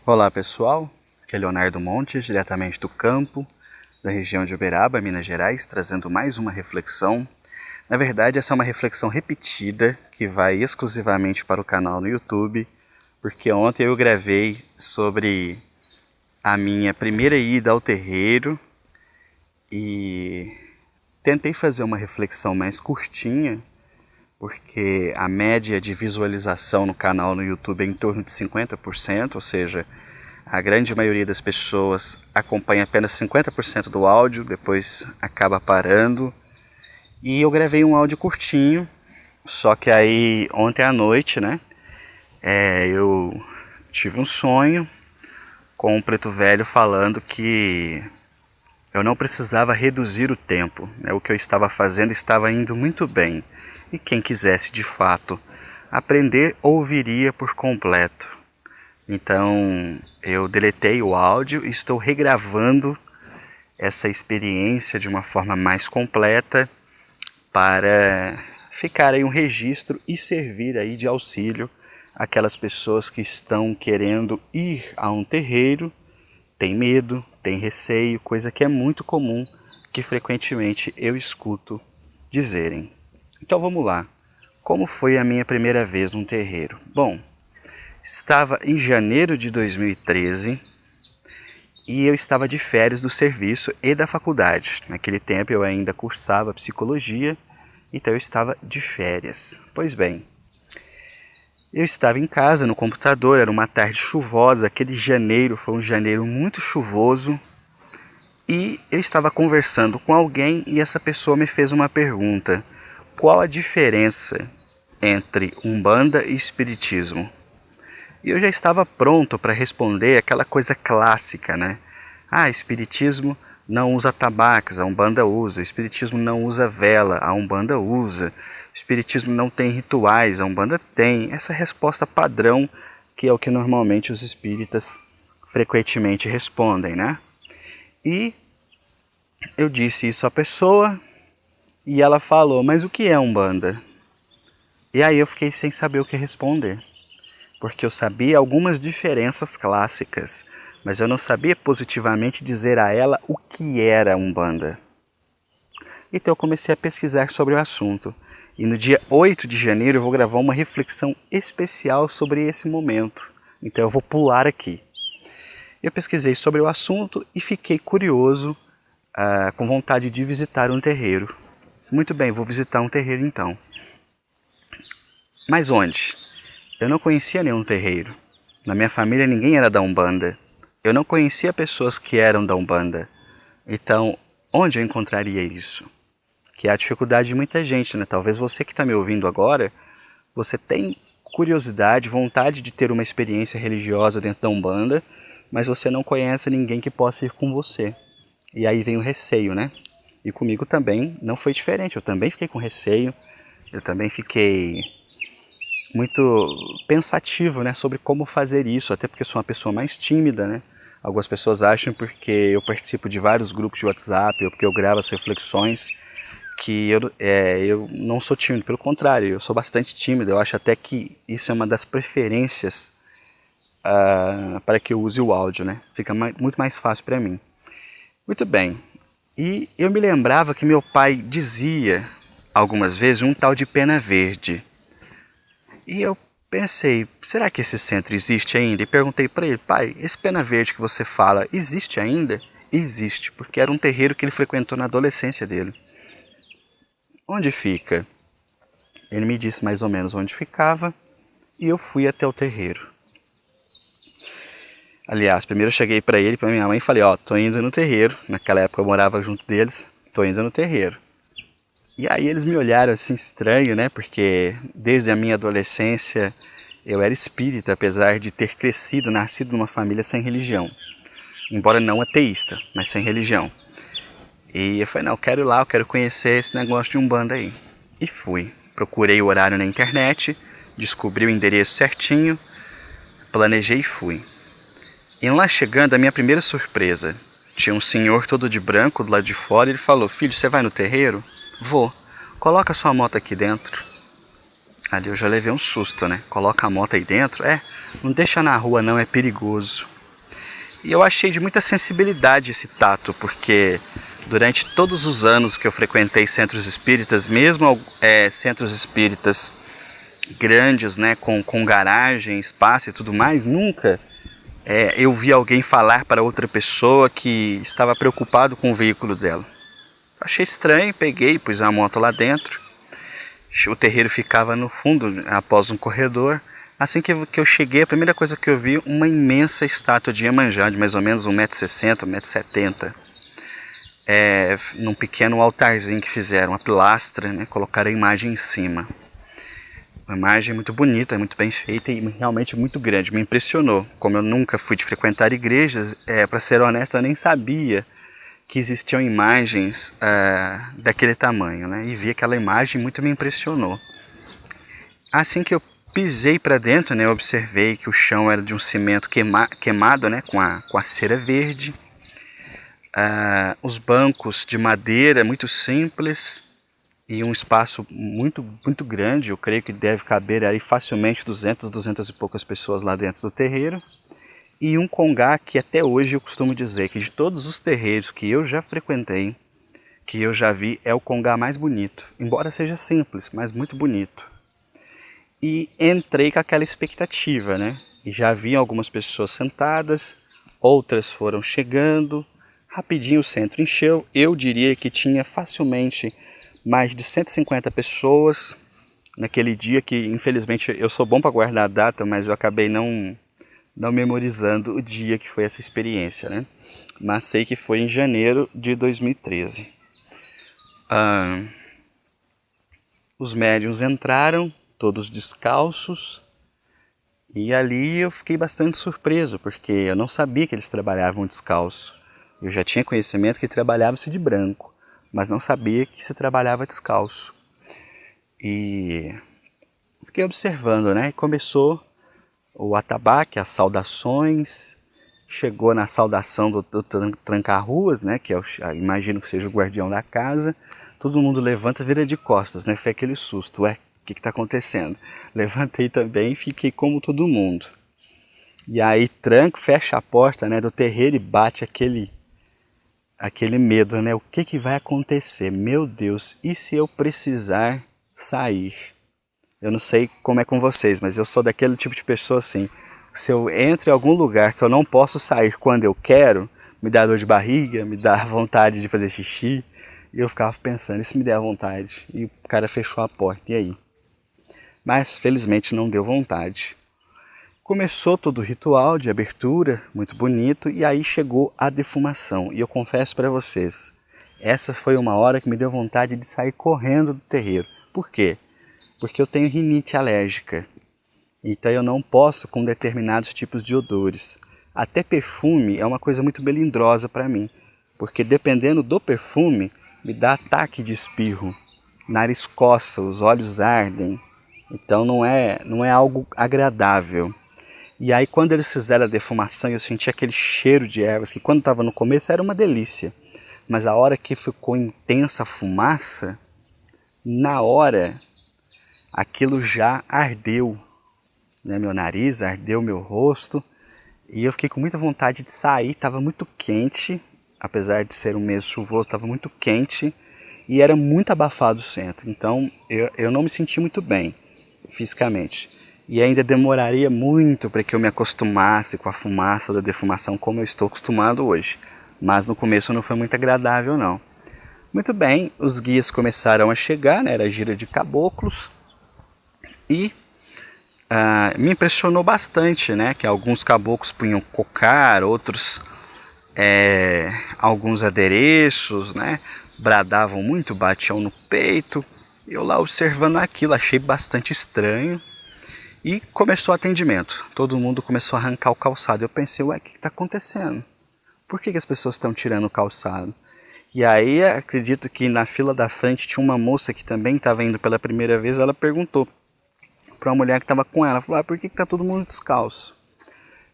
Olá pessoal, aqui é Leonardo Montes, diretamente do campo, da região de Uberaba, Minas Gerais, trazendo mais uma reflexão. Na verdade, essa é uma reflexão repetida, que vai exclusivamente para o canal no YouTube, porque ontem eu gravei sobre a minha primeira ida ao terreiro e tentei fazer uma reflexão mais curtinha, porque a média de visualização no canal no YouTube é em torno de 50%, ou seja, a grande maioria das pessoas acompanha apenas 50% do áudio, depois acaba parando. E eu gravei um áudio curtinho, só que aí ontem à noite, eu tive um sonho com um preto velho falando que eu não precisava reduzir o tempo, o que eu estava fazendo estava indo muito bem, e quem quisesse de fato aprender ouviria por completo. Então eu deletei o áudio e estou regravando essa experiência de uma forma mais completa para ficar aí um registro e servir aí de auxílio àquelas pessoas que estão querendo ir a um terreiro, tem medo, tem receio, coisa que é muito comum, que frequentemente eu escuto dizerem. Então vamos lá, como foi a minha primeira vez num terreiro? Bom, estava em janeiro de 2013 e eu estava de férias do serviço e da faculdade. Naquele tempo eu ainda cursava psicologia, então eu estava de férias. Pois bem, eu estava em casa no computador, era uma tarde chuvosa, aquele janeiro foi um janeiro muito chuvoso, e eu estava conversando com alguém e essa pessoa me fez uma pergunta: qual a diferença entre Umbanda e Espiritismo? E eu já estava pronto para responder aquela coisa clássica, Espiritismo não usa tabaques, a Umbanda usa. Espiritismo não usa vela, a Umbanda usa. Espiritismo não tem rituais, a Umbanda tem. Essa resposta padrão, que é o que normalmente os espíritas frequentemente respondem, E eu disse isso à pessoa e ela falou: mas o que é Umbanda? E aí eu fiquei sem saber o que responder, porque eu sabia algumas diferenças clássicas, mas eu não sabia positivamente dizer a ela o que era Umbanda. Então eu comecei a pesquisar sobre o assunto, e no dia 8 de janeiro eu vou gravar uma reflexão especial sobre esse momento, então eu vou pular aqui. Eu pesquisei sobre o assunto e fiquei curioso, com vontade de visitar um terreiro. Muito bem, vou visitar um terreiro então. Mas onde? Eu não conhecia nenhum terreiro. Na minha família ninguém era da Umbanda. Eu não conhecia pessoas que eram da Umbanda. Então, onde eu encontraria isso? Que é a dificuldade de muita gente, Talvez você que está me ouvindo agora, você tem curiosidade, vontade de ter uma experiência religiosa dentro da Umbanda, mas você não conhece ninguém que possa ir com você. E aí vem o receio, E comigo também não foi diferente. Eu também fiquei com receio, eu também fiquei muito pensativo, sobre como fazer isso, até porque eu sou uma pessoa mais tímida, Algumas pessoas acham porque eu participo de vários grupos de WhatsApp ou porque eu gravo as reflexões que eu não sou tímido, pelo contrário, eu sou bastante tímido. Eu acho até que isso é uma das preferências para que eu use o áudio, Fica muito mais fácil para mim. Muito bem, e eu me lembrava que meu pai dizia algumas vezes um tal de pena verde. E eu pensei, será que esse centro existe ainda? E perguntei para ele: pai, esse pena verde que você fala, existe ainda? Existe, porque era um terreiro que ele frequentou na adolescência dele. Onde fica? Ele me disse mais ou menos onde ficava e eu fui até o terreiro. Aliás, primeiro eu cheguei para ele, para minha mãe, e falei: tô indo no terreiro. Naquela época eu morava junto deles, tô indo no terreiro. E aí eles me olharam assim estranho, Porque desde a minha adolescência eu era espírita, apesar de ter crescido, nascido numa família sem religião. Embora não ateísta, mas sem religião. E eu falei: não, eu quero ir lá, eu quero conhecer esse negócio de Umbanda aí. E fui. Procurei o horário na internet, descobri o endereço certinho, planejei e fui. E lá chegando, a minha primeira surpresa. Tinha um senhor todo de branco do lado de fora e ele falou: filho, você vai no terreiro? Vou. Coloca sua moto aqui dentro. Ali eu já levei um susto, Coloca a moto aí dentro? Não deixa na rua não, é perigoso. E eu achei de muita sensibilidade esse tato, porque durante todos os anos que eu frequentei centros espíritas, mesmo centros espíritas grandes, né, com garagem, espaço e tudo mais, nunca eu vi alguém falar para outra pessoa que estava preocupado com o veículo dela. Achei estranho, peguei, pus a moto lá dentro. O terreiro ficava no fundo, após um corredor. Assim que eu cheguei, a primeira coisa que eu vi, uma imensa estátua de Iemanjá, de mais ou menos 1,60 m, 1,70 m. Num pequeno altarzinho que fizeram, uma pilastra, né, colocaram a imagem em cima. Uma imagem muito bonita, muito bem feita e realmente muito grande, me impressionou. Como eu nunca fui de frequentar igrejas, para ser honesto, eu nem sabia que existiam imagens daquele tamanho, né? E vi aquela imagem, muito me impressionou. Assim que eu pisei para dentro, né, eu observei que o chão era de um cimento queimado, né, com a cera verde. Os bancos de madeira muito simples e um espaço muito, muito grande. Eu creio que deve caber aí facilmente 200 e poucas pessoas lá dentro do terreiro. E um congá que até hoje eu costumo dizer que de todos os terreiros que eu já frequentei, que eu já vi, é o congá mais bonito. Embora seja simples, mas muito bonito. E entrei com aquela expectativa, né? E já vi algumas pessoas sentadas, outras foram chegando. Rapidinho o centro encheu. Eu diria que tinha facilmente mais de 150 pessoas naquele dia, que infelizmente eu sou bom para guardar a data, mas eu acabei não memorizando o dia que foi essa experiência, né? Mas sei que foi em janeiro de 2013. Os médiuns entraram, todos descalços, e ali eu fiquei bastante surpreso, porque eu não sabia que eles trabalhavam descalço. Eu já tinha conhecimento que trabalhava-se de branco, mas não sabia que se trabalhava descalço. E fiquei observando, né? E começou o atabaque, as saudações. Chegou na saudação do tranca-ruas, né? Que imagino que seja o guardião da casa. Todo mundo levanta e vira de costas, né? Foi aquele susto. Ué, o que está acontecendo? Levantei também e fiquei como todo mundo. E aí fecha a porta, né, do terreiro e bate aquele medo, né? O que vai acontecer? Meu Deus, e se eu precisar sair? Eu não sei como é com vocês, mas eu sou daquele tipo de pessoa assim. Se eu entro em algum lugar que eu não posso sair quando eu quero, me dá dor de barriga, me dá vontade de fazer xixi. E eu ficava pensando, isso me der vontade. E o cara fechou a porta, e aí? Mas felizmente não deu vontade. Começou todo o ritual de abertura, muito bonito, e aí chegou a defumação. E eu confesso para vocês, essa foi uma hora que me deu vontade de sair correndo do terreiro. Por quê? Porque eu tenho rinite alérgica. Então eu não posso com determinados tipos de odores. Até perfume é uma coisa muito melindrosa para mim. Porque dependendo do perfume, me dá ataque de espirro. Nariz coça, os olhos ardem. Então não é algo agradável. E aí quando eles fizeram a defumação, eu senti aquele cheiro de ervas, que quando estava no começo era uma delícia. Mas a hora que ficou intensa a fumaça, na hora, aquilo já ardeu, né? Meu nariz, ardeu meu rosto. E eu fiquei com muita vontade de sair, estava muito quente. Apesar de ser um mês chuvoso, estava muito quente. E era muito abafado o centro. Então eu não me senti muito bem fisicamente. E ainda demoraria muito para que eu me acostumasse com a fumaça da defumação como eu estou acostumado hoje. Mas no começo não foi muito agradável não. Muito bem, os guias começaram a chegar, né? Era gira de caboclos. E me impressionou bastante, né? Que alguns caboclos punham cocar, outros alguns adereços, né? Bradavam muito, batiam no peito. Eu lá observando aquilo, achei bastante estranho. E começou o atendimento. Todo mundo começou a arrancar o calçado. Eu pensei, ué, o que está acontecendo? Por que as pessoas estão tirando o calçado? E aí, acredito que na fila da frente tinha uma moça que também estava indo pela primeira vez. Ela perguntou para uma mulher que estava com ela, falou, por que está todo mundo descalço?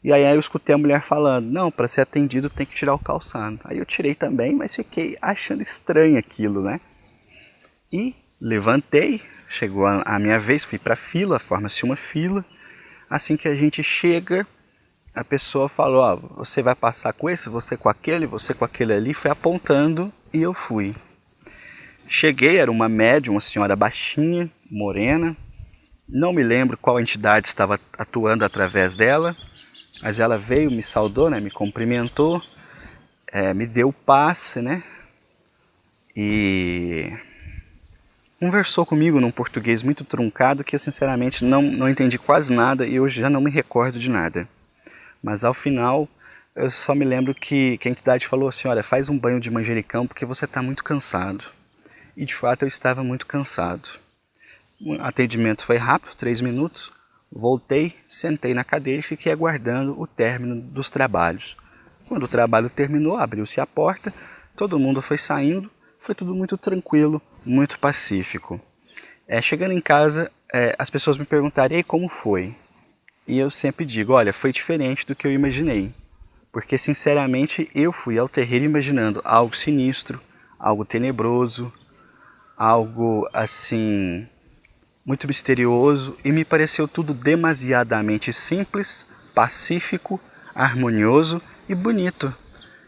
E aí eu escutei a mulher falando, não, para ser atendido tem que tirar o calçado. Aí eu tirei também, mas fiquei achando estranho aquilo, né? E levantei. Chegou a minha vez, fui para a fila, forma-se uma fila. Assim que a gente chega, a pessoa falou, ó, você vai passar com esse, você com aquele ali, foi apontando e eu fui. Cheguei, era uma médium, uma senhora baixinha, morena, não me lembro qual entidade estava atuando através dela, mas ela veio, me saudou, né, me cumprimentou, me deu o passe, né, e conversou comigo num português muito truncado que eu sinceramente não entendi quase nada e hoje já não me recordo de nada. Mas ao final eu só me lembro que a entidade falou assim, olha, faz um banho de manjericão porque você está muito cansado. E de fato eu estava muito cansado. O atendimento foi rápido, 3 minutos. Voltei, sentei na cadeira e fiquei aguardando o término dos trabalhos. Quando o trabalho terminou, abriu-se a porta, todo mundo foi saindo, foi tudo muito tranquilo, muito pacífico. Chegando em casa, as pessoas me perguntaram, e aí, como foi? E eu sempre digo, olha, foi diferente do que eu imaginei. Porque, sinceramente, eu fui ao terreiro imaginando algo sinistro, algo tenebroso, algo, assim, muito misterioso. E me pareceu tudo demasiadamente simples, pacífico, harmonioso e bonito.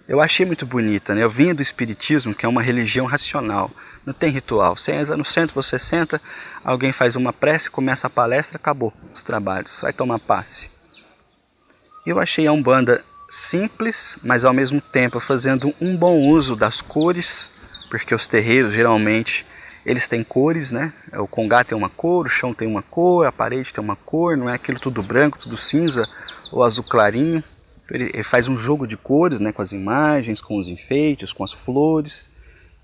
Eu achei muito bonita, né? Eu vinha do espiritismo, que é uma religião racional. Não tem ritual. Você entra no centro, você senta, alguém faz uma prece, começa a palestra, acabou os trabalhos. Vai tomar passe. Eu achei a Umbanda simples, mas ao mesmo tempo fazendo um bom uso das cores, porque os terreiros geralmente eles têm cores, né? O congá tem uma cor, o chão tem uma cor, a parede tem uma cor, não é aquilo tudo branco, tudo cinza ou azul clarinho. Ele faz um jogo de cores, né, com as imagens, com os enfeites, com as flores.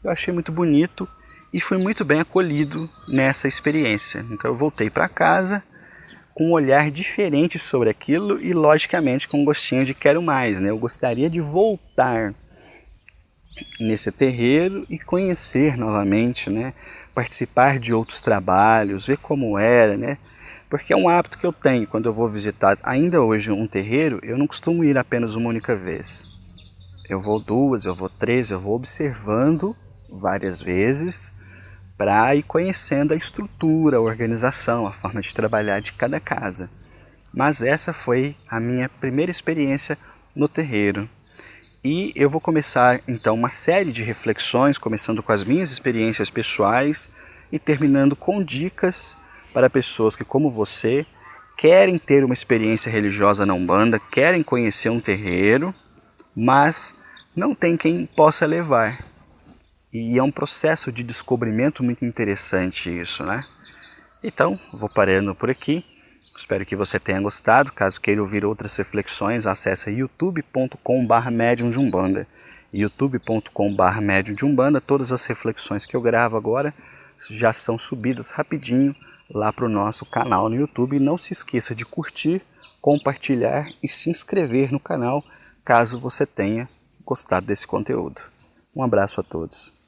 Eu achei muito bonito e fui muito bem acolhido nessa experiência. Então eu voltei para casa com um olhar diferente sobre aquilo e, logicamente, com um gostinho de quero mais, né? Eu gostaria de voltar nesse terreiro e conhecer novamente, né? Participar de outros trabalhos, ver como era, né? Porque é um hábito que eu tenho quando eu vou visitar ainda hoje um terreiro, eu não costumo ir apenas uma única vez. Eu vou 2, eu vou 3, eu vou observando várias vezes para ir conhecendo a estrutura, a organização, a forma de trabalhar de cada casa. Mas essa foi a minha primeira experiência no terreiro. E eu vou começar então uma série de reflexões, começando com as minhas experiências pessoais e terminando com dicas para pessoas que, como você, querem ter uma experiência religiosa na Umbanda, querem conhecer um terreiro, mas não tem quem possa levar. E é um processo de descobrimento muito interessante isso, né? Então, vou parando por aqui. Espero que você tenha gostado. Caso queira ouvir outras reflexões, acesse youtube.com/medium de Umbanda. youtube.com/medium de Umbanda. Todas as reflexões que eu gravo agora já são subidas rapidinho lá para o nosso canal no YouTube. E não se esqueça de curtir, compartilhar e se inscrever no canal, caso você tenha gostado desse conteúdo. Um abraço a todos.